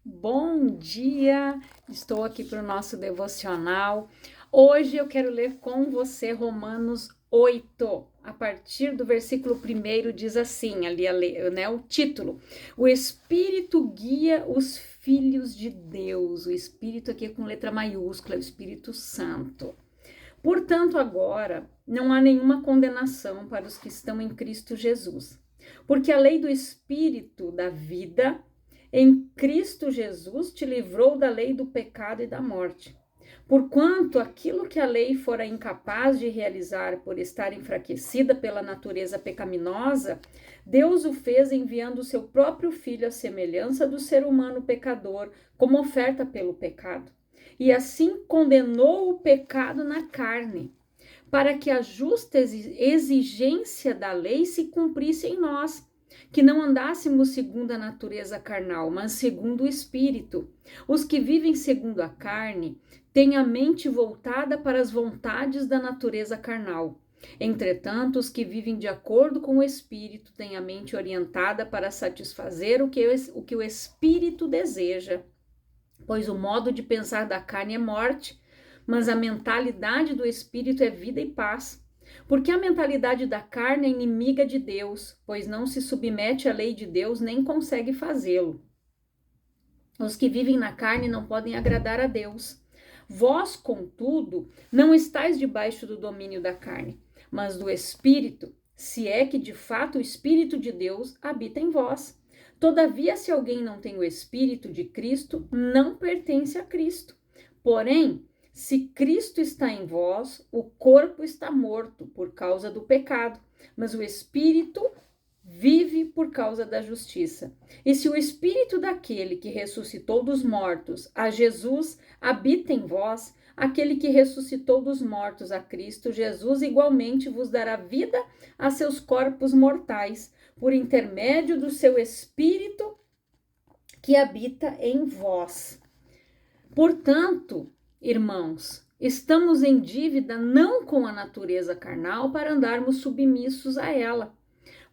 Bom dia! Estou aqui para o nosso devocional. Hoje eu quero ler com você Romanos 8. A partir do versículo 1 diz assim, ali o título: O Espírito guia os filhos de Deus. O Espírito aqui é com letra maiúscula, o Espírito Santo. Portanto, agora não há nenhuma condenação para os que estão em Cristo Jesus, porque a lei do Espírito da vida em Cristo Jesus te livrou da lei do pecado e da morte. Porquanto aquilo que a lei fora incapaz de realizar por estar enfraquecida pela natureza pecaminosa, Deus o fez enviando o seu próprio Filho à semelhança do ser humano pecador, como oferta pelo pecado. E assim condenou o pecado na carne, para que a justa exigência da lei se cumprisse em nós, que não andássemos segundo a natureza carnal, mas segundo o Espírito. Os que vivem segundo a carne têm a mente voltada para as vontades da natureza carnal. Entretanto, os que vivem de acordo com o Espírito têm a mente orientada para satisfazer o que o Espírito deseja. Pois o modo de pensar da carne é morte, mas a mentalidade do Espírito é vida e paz. Porque a mentalidade da carne é inimiga de Deus, pois não se submete à lei de Deus nem consegue fazê-lo. Os que vivem na carne não podem agradar a Deus. Vós, contudo, não estáis debaixo do domínio da carne, mas do Espírito, se é que de fato o Espírito de Deus habita em vós. Todavia, se alguém não tem o Espírito de Cristo, não pertence a Cristo. Porém, se Cristo está em vós, o corpo está morto por causa do pecado, mas o Espírito vive por causa da justiça. E se o Espírito daquele que ressuscitou dos mortos, a Jesus, habita em vós, aquele que ressuscitou dos mortos a Cristo Jesus igualmente vos dará vida a seus corpos mortais, por intermédio do seu Espírito que habita em vós. Portanto, irmãos, estamos em dívida não com a natureza carnal para andarmos submissos a ela.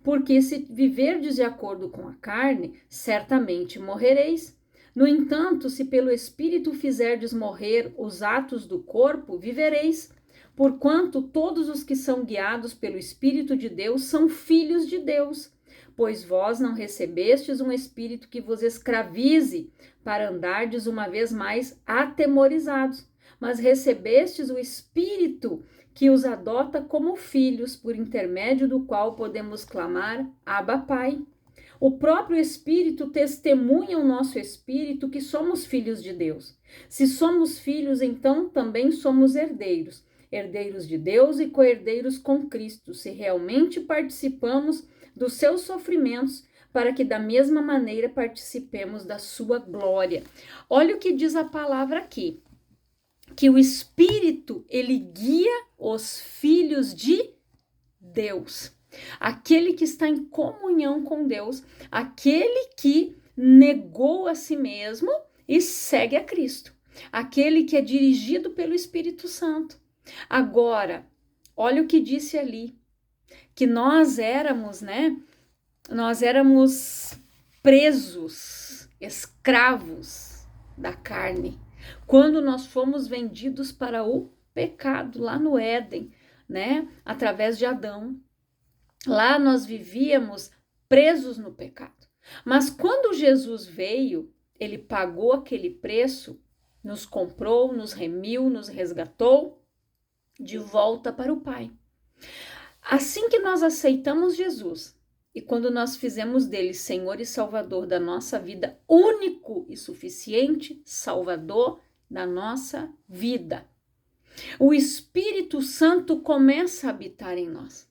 Porque se viverdes de acordo com a carne, certamente morrereis. No entanto, se pelo Espírito fizerdes morrer os atos do corpo, vivereis. Porquanto todos os que são guiados pelo Espírito de Deus são filhos de Deus. Pois vós não recebestes um espírito que vos escravize, para andardes uma vez mais atemorizados, mas recebestes o Espírito que os adota como filhos, por intermédio do qual podemos clamar: Abba, Pai. O próprio Espírito testemunha ao nosso espírito que somos filhos de Deus. Se somos filhos, então também somos herdeiros, herdeiros de Deus e co-herdeiros com Cristo, se realmente participamos dos seus sofrimentos, para que da mesma maneira participemos da sua glória. Olha o que diz a palavra aqui, que o Espírito, ele guia os filhos de Deus. Aquele que está em comunhão com Deus, aquele que negou a si mesmo e segue a Cristo, aquele que é dirigido pelo Espírito Santo. Agora, olha o que disse ali, que nós éramos, Nós éramos presos, escravos da carne, quando nós fomos vendidos para o pecado lá no Éden, através de Adão. Lá nós vivíamos presos no pecado. Mas quando Jesus veio, ele pagou aquele preço, nos comprou, nos remiu, nos resgatou de volta para o Pai. Assim que nós aceitamos Jesus, e quando nós fizemos dele Senhor e Salvador da nossa vida, único e suficiente Salvador da nossa vida, o Espírito Santo começa a habitar em nós.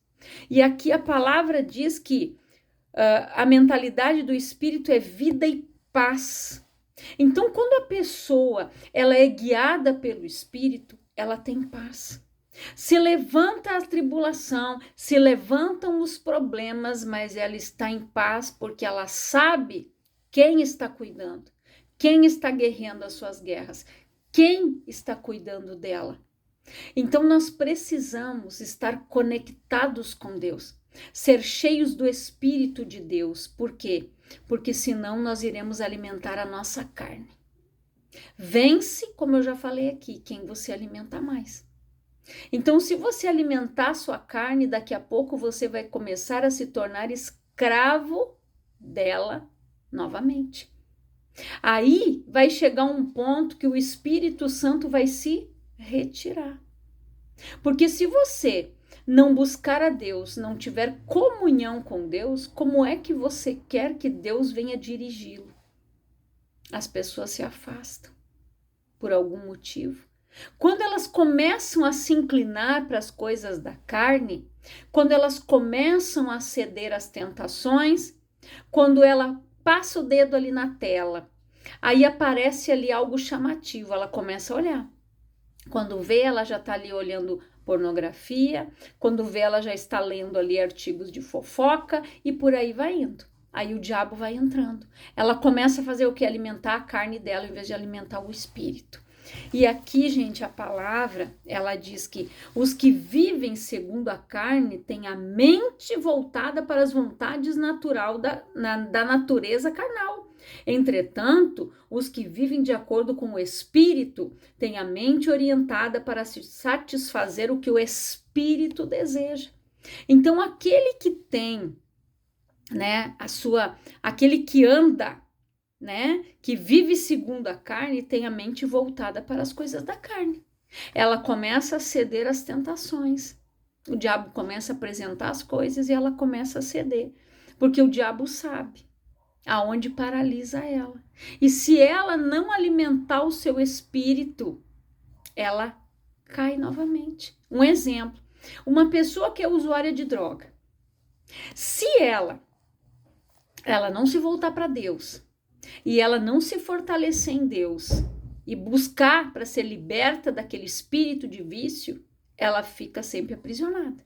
E aqui a palavra diz que a mentalidade do Espírito é vida e paz. Então, quando a pessoa ela é guiada pelo Espírito, ela tem paz. Se levanta a tribulação, se levantam os problemas, mas ela está em paz porque ela sabe quem está cuidando, quem está guerreando as suas guerras, quem está cuidando dela. Então nós precisamos estar conectados com Deus, ser cheios do Espírito de Deus. Por quê? porque senão nós iremos alimentar a nossa carne. Vence, como eu já falei aqui, quem você alimenta mais. Então, se você alimentar a sua carne, daqui a pouco você vai começar a se tornar escravo dela novamente. Aí vai chegar um ponto que o Espírito Santo vai se retirar. Porque se você não buscar a Deus, não tiver comunhão com Deus, como é que você quer que Deus venha dirigi-lo? As pessoas se afastam por algum motivo. Quando elas começam a se inclinar para as coisas da carne, quando elas começam a ceder às tentações, quando ela passa o dedo ali na tela, aí aparece ali algo chamativo, ela começa a olhar. Quando vê, ela já está ali olhando pornografia, quando vê, ela já está lendo ali artigos de fofoca e por aí vai indo. Aí o diabo vai entrando. Ela começa a fazer o que? Alimentar a carne dela em vez de alimentar o espírito. E aqui, gente, a palavra, ela diz que os que vivem segundo a carne têm a mente voltada para as vontades da natureza carnal. Entretanto, os que vivem de acordo com o Espírito têm a mente orientada para se satisfazer o que o Espírito deseja. Então, aquele que tem, né, aquele que anda, né, que vive segundo a carne, tem a mente voltada para as coisas da carne. Ela começa a ceder às tentações. O diabo começa a apresentar as coisas e ela começa a ceder, porque o diabo sabe aonde paralisa ela. E se ela não alimentar o seu espírito, ela cai novamente. Um exemplo, uma pessoa que é usuária de droga, se ela não se voltar para Deus e ela não se fortalecer em Deus e buscar para ser liberta daquele espírito de vício, ela fica sempre aprisionada.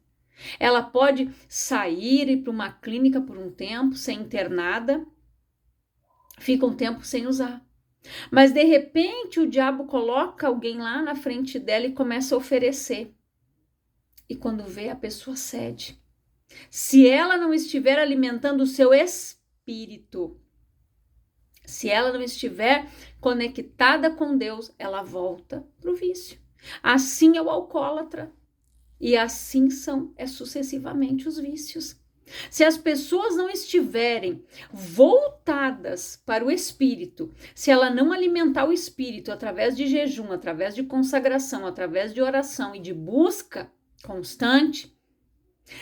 Ela pode sair e ir para uma clínica por um tempo, ser internada, fica um tempo sem usar. Mas de repente o diabo coloca alguém lá na frente dela e começa a oferecer. E quando vê, a pessoa cede. Se ela não estiver alimentando o seu espírito, se ela não estiver conectada com Deus, ela volta para o vício. Assim é o alcoólatra. E assim sucessivamente os vícios. Se as pessoas não estiverem voltadas para o espírito, se ela não alimentar o espírito através de jejum, através de consagração, através de oração e de busca constante,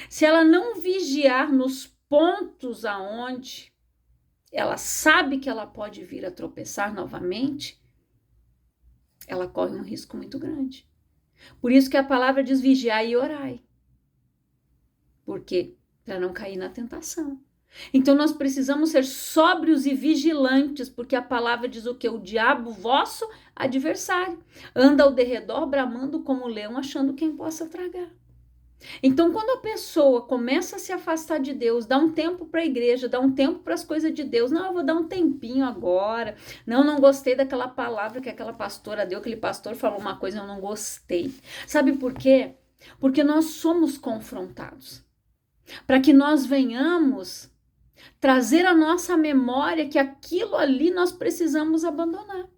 se ela não vigiar nos pontos aonde ela sabe que ela pode vir a tropeçar novamente, ela corre um risco muito grande. Por isso que a palavra diz vigiai e orai. Por quê? Para não cair na tentação. Então nós precisamos ser sóbrios e vigilantes, porque a palavra diz o que? O diabo, vosso adversário, anda ao derredor bramando como leão, achando quem possa tragar. Então, quando a pessoa começa a se afastar de Deus, dá um tempo para a igreja, dá um tempo para as coisas de Deus, não, eu vou dar um tempinho agora, não gostei daquela palavra que aquela pastora deu, aquele pastor falou uma coisa, eu não gostei. Sabe por quê? Porque nós somos confrontados, para que nós venhamos trazer à nossa memória que aquilo ali nós precisamos abandonar.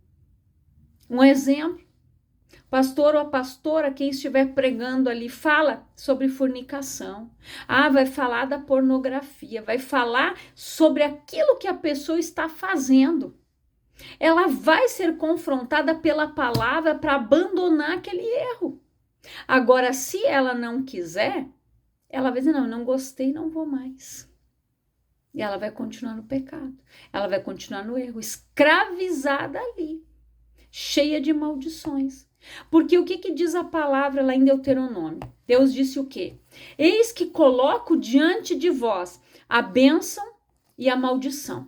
Um exemplo. Pastor ou a pastora, quem estiver pregando ali, fala sobre fornicação. Vai falar da pornografia, vai falar sobre aquilo que a pessoa está fazendo. Ela vai ser confrontada pela palavra para abandonar aquele erro. Agora, se ela não quiser, ela vai dizer, não gostei, não vou mais. E ela vai continuar no pecado. Ela vai continuar no erro, escravizada ali, cheia de maldições. Porque o que diz a palavra lá em Deuteronômio? Deus disse o quê? Eis que coloco diante de vós a bênção e a maldição.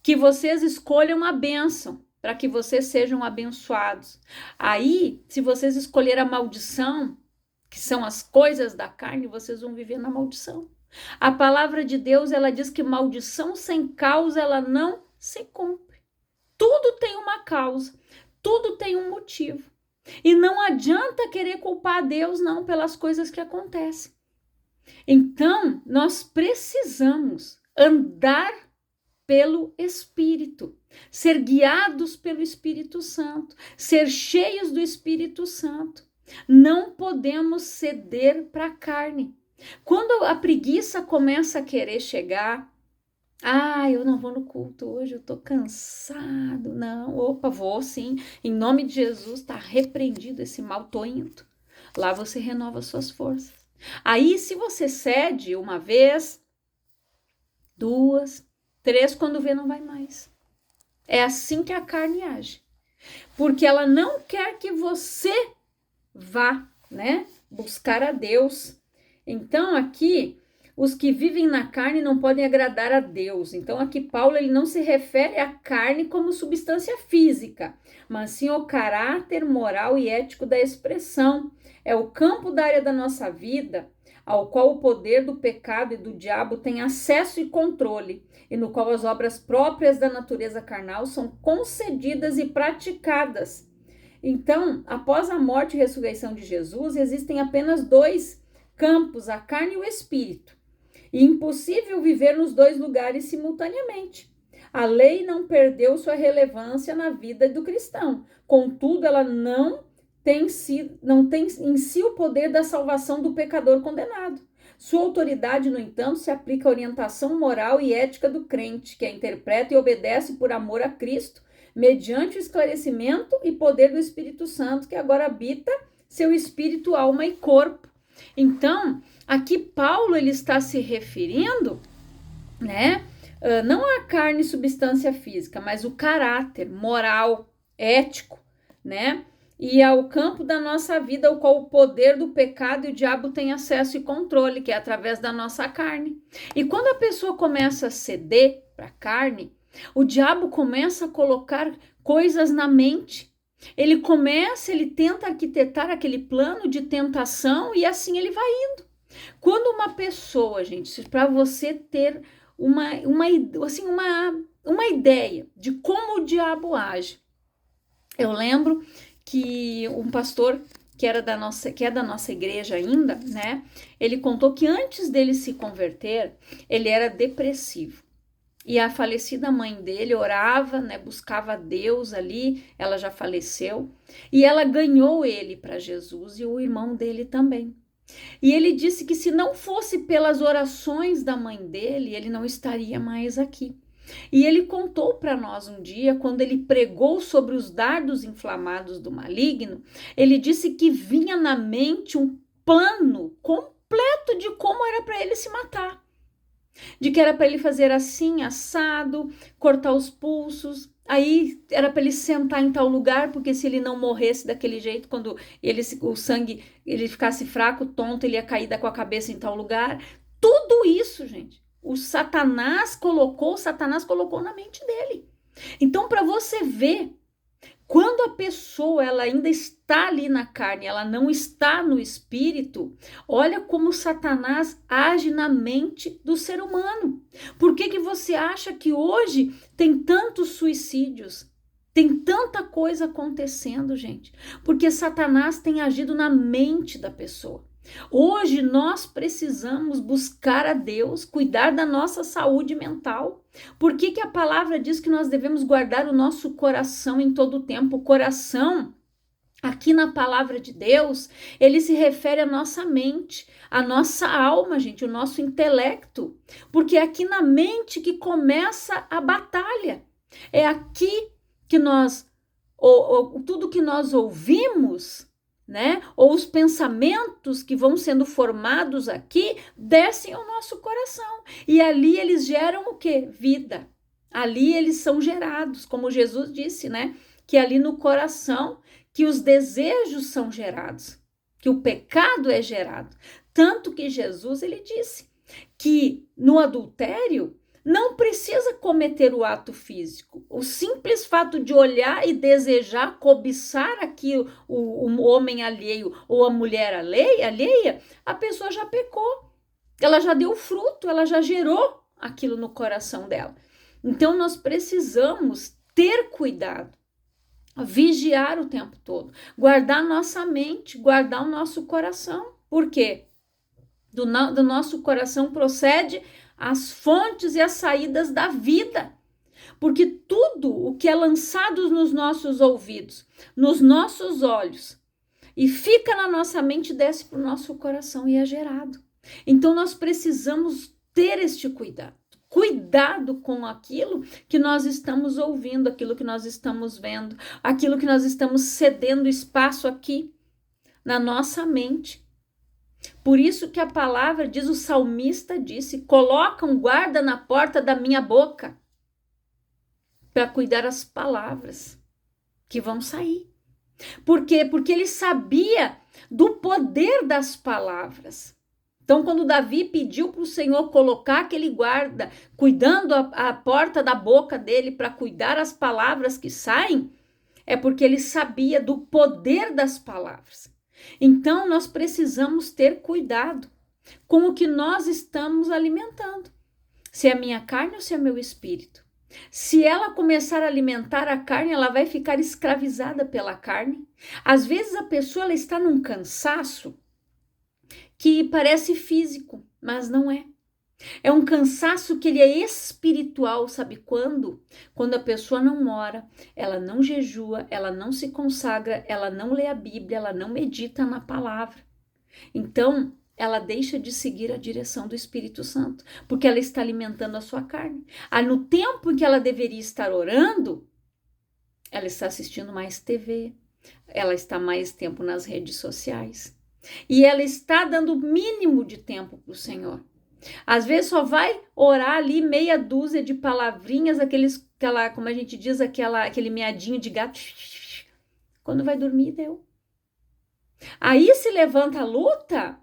Que vocês escolham a bênção, para que vocês sejam abençoados. Aí, se vocês escolherem a maldição, que são as coisas da carne, vocês vão viver na maldição. A palavra de Deus, ela diz que maldição sem causa, ela não se cumpre. Tudo tem uma causa. Tudo tem um motivo. E não adianta querer culpar a Deus, não, pelas coisas que acontecem. Então, nós precisamos andar pelo Espírito, ser guiados pelo Espírito Santo, ser cheios do Espírito Santo. Não podemos ceder para a carne. Quando a preguiça começa a querer chegar, eu não vou no culto hoje, eu tô cansado. Não, opa, vou sim. Em nome de Jesus, tá repreendido esse mal, tô indo. Lá você renova suas forças. Aí, se você cede uma vez, 2, 3, quando vê, não vai mais. É assim que a carne age. Porque ela não quer que você vá, né, buscar a Deus. Então, aqui, os que vivem na carne não podem agradar a Deus. Então, aqui Paulo ele não se refere à carne como substância física, mas sim ao caráter moral e ético da expressão. É o campo da área da nossa vida ao qual o poder do pecado e do diabo tem acesso e controle, e no qual as obras próprias da natureza carnal são concedidas e praticadas. Então, após a morte e ressurreição de Jesus, existem apenas 2 campos, a carne e o espírito. E impossível viver nos 2 lugares simultaneamente. A lei não perdeu sua relevância na vida do cristão. Contudo, ela não tem em si o poder da salvação do pecador condenado. Sua autoridade, no entanto, se aplica à orientação moral e ética do crente, que a interpreta e obedece por amor a Cristo, mediante o esclarecimento e poder do Espírito Santo, que agora habita seu espírito, alma e corpo. Então, aqui Paulo ele está se referindo, né, não à carne e substância física, mas o caráter moral, ético, né, e ao campo da nossa vida, ao qual o poder do pecado e o diabo tem acesso e controle, que é através da nossa carne. E quando a pessoa começa a ceder para a carne, o diabo começa a colocar coisas na mente. Ele tenta arquitetar aquele plano de tentação e assim ele vai indo. Quando uma pessoa, gente, para você ter uma ideia de como o diabo age, eu lembro que um pastor que é da nossa igreja ainda, né? Ele contou que antes dele se converter, ele era depressivo. E a falecida mãe dele orava, né, buscava a Deus ali, ela já faleceu, e ela ganhou ele para Jesus e o irmão dele também. E ele disse que se não fosse pelas orações da mãe dele, ele não estaria mais aqui. E ele contou para nós um dia, quando ele pregou sobre os dardos inflamados do maligno, ele disse que vinha na mente um plano completo de como era para ele se matar. De que era para ele fazer assim, assado, cortar os pulsos, aí era para ele sentar em tal lugar, porque se ele não morresse daquele jeito, quando o sangue ele ficasse fraco, tonto, ele ia cair com a cabeça em tal lugar. Tudo isso, gente, o Satanás colocou na mente dele. Então, para você ver, quando a pessoa ela ainda está ali na carne, ela não está no espírito, olha como Satanás age na mente do ser humano. Por que você acha que hoje tem tantos suicídios? Tem tanta coisa acontecendo, gente? Porque Satanás tem agido na mente da pessoa. Hoje nós precisamos buscar a Deus, cuidar da nossa saúde mental. Por que a palavra diz que nós devemos guardar o nosso coração em todo o tempo? O coração, aqui na palavra de Deus, ele se refere à nossa mente, à nossa alma, gente, o nosso intelecto. Porque é aqui na mente que começa a batalha. É aqui que tudo que nós ouvimos, né? Ou os pensamentos que vão sendo formados aqui descem ao nosso coração. E ali eles geram o quê? Vida. Ali eles são gerados, como Jesus disse, né? Que ali no coração que os desejos são gerados, que o pecado é gerado. Tanto que Jesus ele disse que no adultério não precisa cometer o ato físico. O simples fato de olhar e desejar, cobiçar aqui o homem alheio ou a mulher alheia, a pessoa já pecou. Ela já deu fruto, ela já gerou aquilo no coração dela. Então, nós precisamos ter cuidado, vigiar o tempo todo, guardar nossa mente, guardar o nosso coração. Por quê? Do nosso coração procede as fontes e as saídas da vida. porque tudo o que é lançado nos nossos ouvidos, nos nossos olhos, e fica na nossa mente, desce para o nosso coração e é gerado. Então nós precisamos ter este cuidado. Cuidado com aquilo que nós estamos ouvindo, aquilo que nós estamos vendo, aquilo que nós estamos cedendo espaço aqui na nossa mente. Por isso que a palavra diz, o salmista disse, coloca um guarda na porta da minha boca para cuidar as palavras que vão sair. Por quê? Porque ele sabia do poder das palavras. Então, quando Davi pediu para o Senhor colocar aquele guarda, cuidando a porta da boca dele para cuidar as palavras que saem, é porque ele sabia do poder das palavras. Então, nós precisamos ter cuidado com o que nós estamos alimentando. Se é a minha carne ou se é meu espírito. Se ela começar a alimentar a carne, ela vai ficar escravizada pela carne. Às vezes a pessoa ela está num cansaço que parece físico, mas não é. É um cansaço que ele é espiritual, sabe quando? Quando a pessoa não ora, ela não jejua, ela não se consagra, ela não lê a Bíblia, ela não medita na palavra. Então, ela deixa de seguir a direção do Espírito Santo, porque ela está alimentando a sua carne. No tempo em que ela deveria estar orando, ela está assistindo mais TV, ela está mais tempo nas redes sociais. E ela está dando o mínimo de tempo para o Senhor. Às vezes só vai orar ali meia dúzia de palavrinhas, como a gente diz, aquele meadinho de gato. Quando vai dormir, deu. Aí se levanta a luta.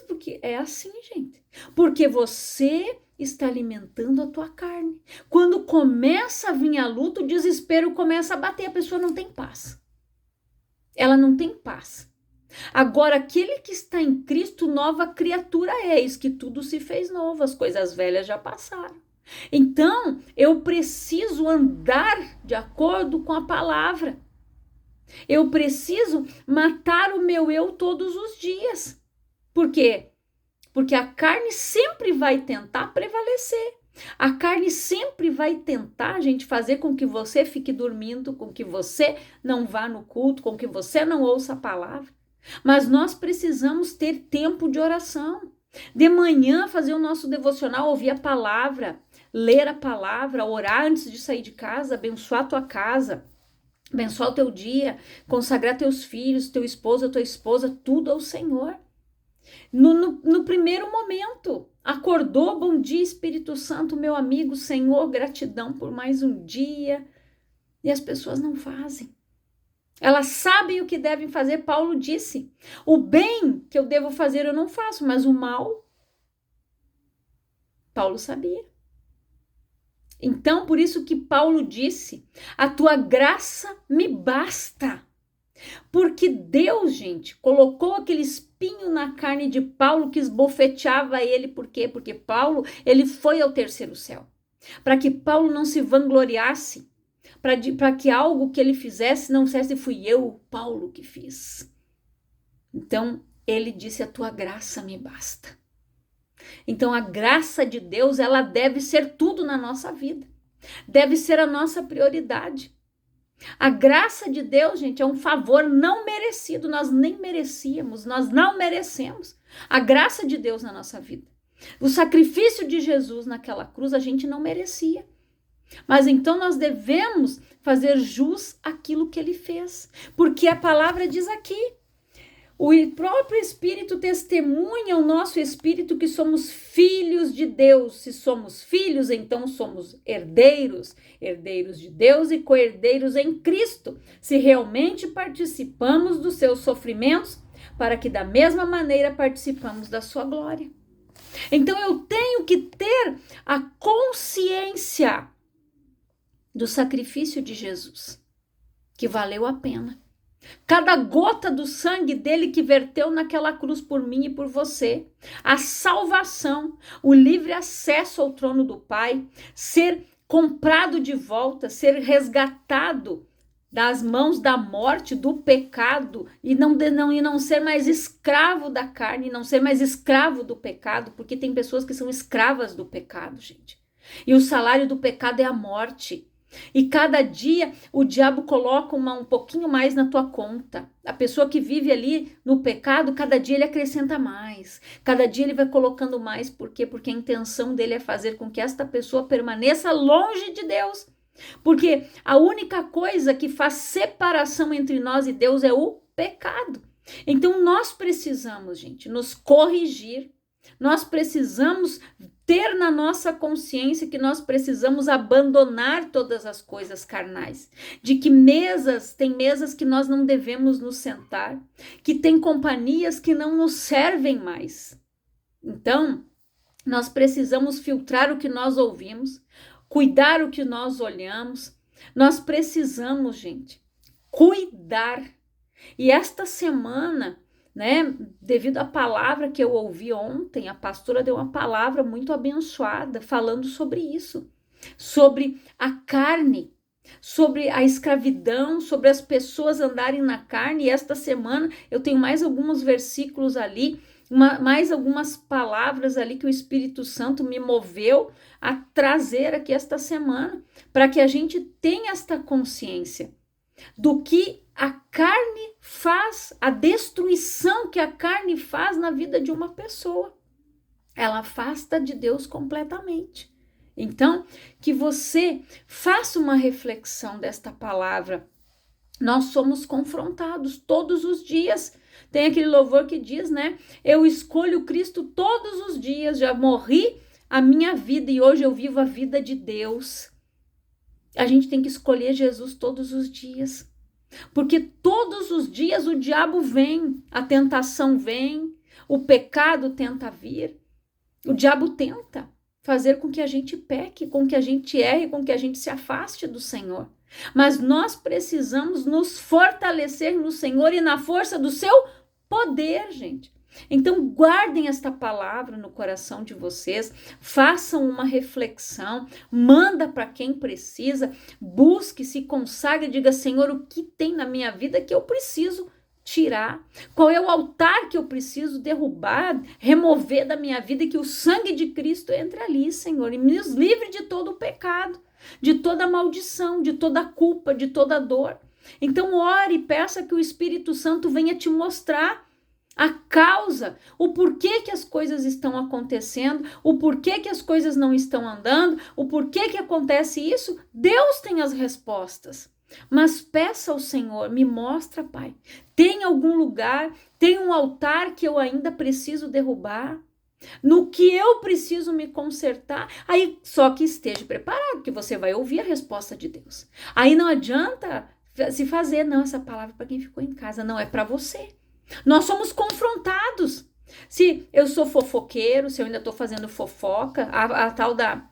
Porque é assim, gente. Porque você está alimentando a tua carne. Quando começa a vir a luta, o desespero começa a bater, a pessoa não tem paz. Ela não tem paz. Agora, aquele que está em Cristo, nova criatura é, eis que tudo se fez novo, as coisas velhas já passaram. Então, eu preciso andar de acordo com a palavra. Eu preciso matar o meu eu todos os dias. Por quê? Porque a carne sempre vai tentar prevalecer. A carne sempre vai tentar, gente, fazer com que você fique dormindo, com que você não vá no culto, com que você não ouça a palavra. Mas nós precisamos ter tempo de oração. De manhã fazer o nosso devocional, ouvir a palavra, ler a palavra, orar antes de sair de casa, abençoar a tua casa, abençoar o teu dia, consagrar teus filhos, teu esposo, tua esposa, tudo ao Senhor. No primeiro momento, acordou, bom dia Espírito Santo, meu amigo, Senhor, gratidão por mais um dia. E as pessoas não fazem. Elas sabem o que devem fazer. Paulo disse, o bem que eu devo fazer eu não faço, mas o mal, Paulo sabia. Então, por isso que Paulo disse, a tua graça me basta. Porque Deus, gente, colocou aquele espinho na carne de Paulo que esbofeteava ele. Por quê? Porque Paulo, ele foi ao terceiro céu. Para que Paulo não se vangloriasse. Para que algo que ele fizesse não dissesse, fui eu, Paulo, que fiz. Então, ele disse, a tua graça me basta. Então, a graça de Deus, ela deve ser tudo na nossa vida. Deve ser a nossa prioridade. A graça de Deus, gente, é um favor não merecido. Nós nem merecíamos, nós não merecemos a graça de Deus na nossa vida. O sacrifício de Jesus naquela cruz, a gente não merecia. Mas então nós devemos fazer jus àquilo que ele fez. Porque a palavra diz aqui, o próprio Espírito testemunha ao nosso Espírito que somos filhos de Deus. Se somos filhos, então somos herdeiros, herdeiros de Deus e co-herdeiros em Cristo. Se realmente participamos dos seus sofrimentos, para que da mesma maneira participamos da sua glória. Então eu tenho que ter a consciência do sacrifício de Jesus, que valeu a pena. Cada gota do sangue dele que verteu naquela cruz por mim e por você, a salvação, o livre acesso ao trono do Pai, ser comprado de volta, ser resgatado das mãos da morte, do pecado, e não ser mais escravo da carne, não ser mais escravo do pecado, porque tem pessoas que são escravas do pecado, gente. E o salário do pecado é a morte. E cada dia o diabo coloca um pouquinho mais na tua conta. A pessoa que vive ali no pecado, cada dia ele acrescenta mais. Cada dia ele vai colocando mais. Por quê? Porque a intenção dele é fazer com que esta pessoa permaneça longe de Deus. Porque a única coisa que faz separação entre nós e Deus é o pecado. Então nós precisamos, gente, nos corrigir. Nós precisamos ter na nossa consciência que nós precisamos abandonar todas as coisas carnais, de que tem mesas que nós não devemos nos sentar, que tem companhias que não nos servem mais. Então, nós precisamos filtrar o que nós ouvimos, cuidar o que nós olhamos. Nós precisamos, gente, cuidar. E esta semana, né, devido à palavra que eu ouvi ontem, a pastora deu uma palavra muito abençoada falando sobre isso, sobre a carne, sobre a escravidão, sobre as pessoas andarem na carne. E esta semana eu tenho mais alguns versículos ali, mais algumas palavras ali que o Espírito Santo me moveu a trazer aqui esta semana, para que a gente tenha esta consciência do que a carne faz, a destruição que a carne faz na vida de uma pessoa. Ela afasta de Deus completamente. Então, que você faça uma reflexão desta palavra. Nós somos confrontados todos os dias. Tem aquele louvor que diz, né? Eu escolho Cristo todos os dias, já morri a minha vida e hoje eu vivo a vida de Deus. A gente tem que escolher Jesus todos os dias. Porque todos os dias o diabo vem, a tentação vem, o pecado tenta vir. O diabo tenta fazer com que a gente peque, com que a gente erre, com que a gente se afaste do Senhor. Mas nós precisamos nos fortalecer no Senhor e na força do seu poder, gente. Então guardem esta palavra no coração de vocês, façam uma reflexão, manda para quem precisa, busque, se consagre, diga: Senhor, o que tem na minha vida que eu preciso tirar? Qual é o altar que eu preciso derrubar, remover da minha vida, e que o sangue de Cristo entre ali, Senhor, e nos livre de todo o pecado, de toda maldição, de toda culpa, de toda dor. Então ore e peça que o Espírito Santo venha te mostrar a causa, o porquê que as coisas estão acontecendo, o porquê que as coisas não estão andando, o porquê que acontece isso. Deus tem as respostas. Mas peça ao Senhor, me mostra, Pai. Tem algum lugar, tem um altar que eu ainda preciso derrubar? No que eu preciso me consertar? Aí só que esteja preparado, que você vai ouvir a resposta de Deus. Aí não adianta se fazer, não, essa palavra para quem ficou em casa, não, é para você. Nós somos confrontados. Se eu sou fofoqueiro, se eu ainda estou fazendo fofoca, a tal da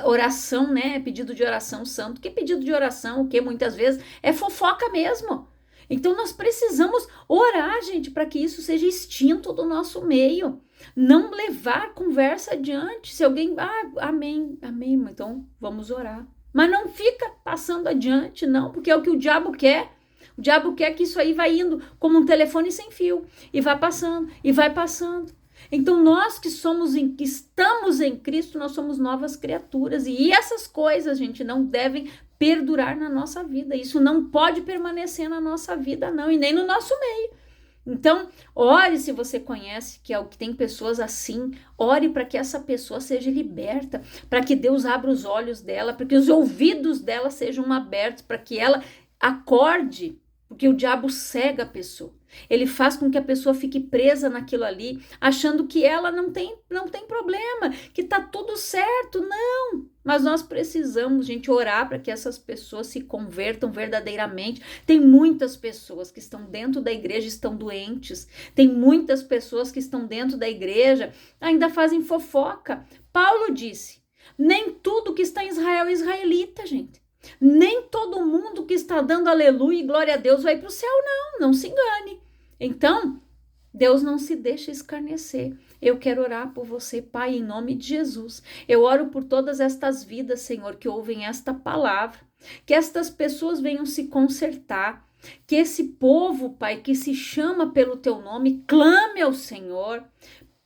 oração, né? Pedido de oração santo. Que pedido de oração? O que muitas vezes é fofoca mesmo. Então nós precisamos orar, gente, para que isso seja extinto do nosso meio. Não levar conversa adiante. Se alguém, amém, então vamos orar. Mas não fica passando adiante, não, porque é o que o diabo quer. O diabo quer que isso aí vai indo como um telefone sem fio, e vai passando, e vai passando. Então nós que estamos em Cristo, nós somos novas criaturas, e essas coisas, gente, não devem perdurar na nossa vida. Isso não pode permanecer na nossa vida, não, e nem no nosso meio. Então, ore se você conhece que tem pessoas assim, ore para que essa pessoa seja liberta, para que Deus abra os olhos dela, para que os ouvidos dela sejam abertos, para que ela acorde, porque o diabo cega a pessoa. Ele faz com que a pessoa fique presa naquilo ali, achando que ela não tem problema, que tá tudo certo. Não, mas nós precisamos, gente, orar para que essas pessoas se convertam verdadeiramente. Tem muitas pessoas que estão dentro da igreja e estão doentes. Tem muitas pessoas que estão dentro da igreja ainda fazem fofoca. Paulo disse: nem tudo que está em Israel é israelita, gente. Nem todo mundo que está dando aleluia e glória a Deus vai para o céu, não se engane. Então, Deus não se deixa escarnecer. Eu quero orar por você, Pai, em nome de Jesus. Eu oro por todas estas vidas, Senhor, que ouvem esta palavra, que estas pessoas venham se consertar, que esse povo, Pai, que se chama pelo Teu nome, clame ao Senhor,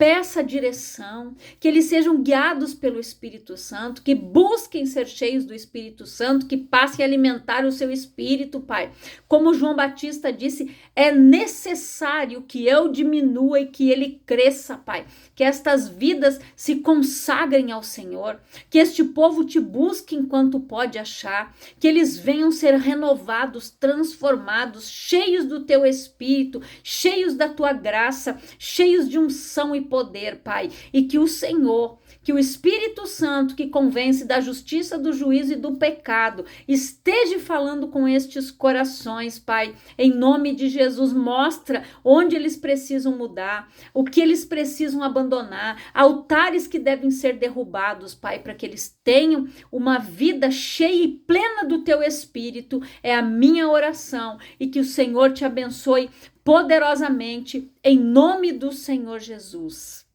peça direção, que eles sejam guiados pelo Espírito Santo, que busquem ser cheios do Espírito Santo, que passem a alimentar o seu espírito, Pai. Como João Batista disse, é necessário que eu diminua e que ele cresça, Pai. Que estas vidas se consagrem ao Senhor, que este povo te busque enquanto pode achar, que eles venham ser renovados, transformados, cheios do teu Espírito, cheios da tua graça, cheios de unção e poder, Pai. E que o Senhor, que o Espírito Santo, que convence da justiça, do juízo e do pecado, esteja falando com estes corações, Pai. Em nome de Jesus, mostra onde eles precisam mudar, o que eles precisam abandonar, altares que devem ser derrubados, Pai, para que eles tenham uma vida cheia e plena do teu Espírito. É a minha oração, e que o Senhor te abençoe poderosamente, em nome do Senhor Jesus.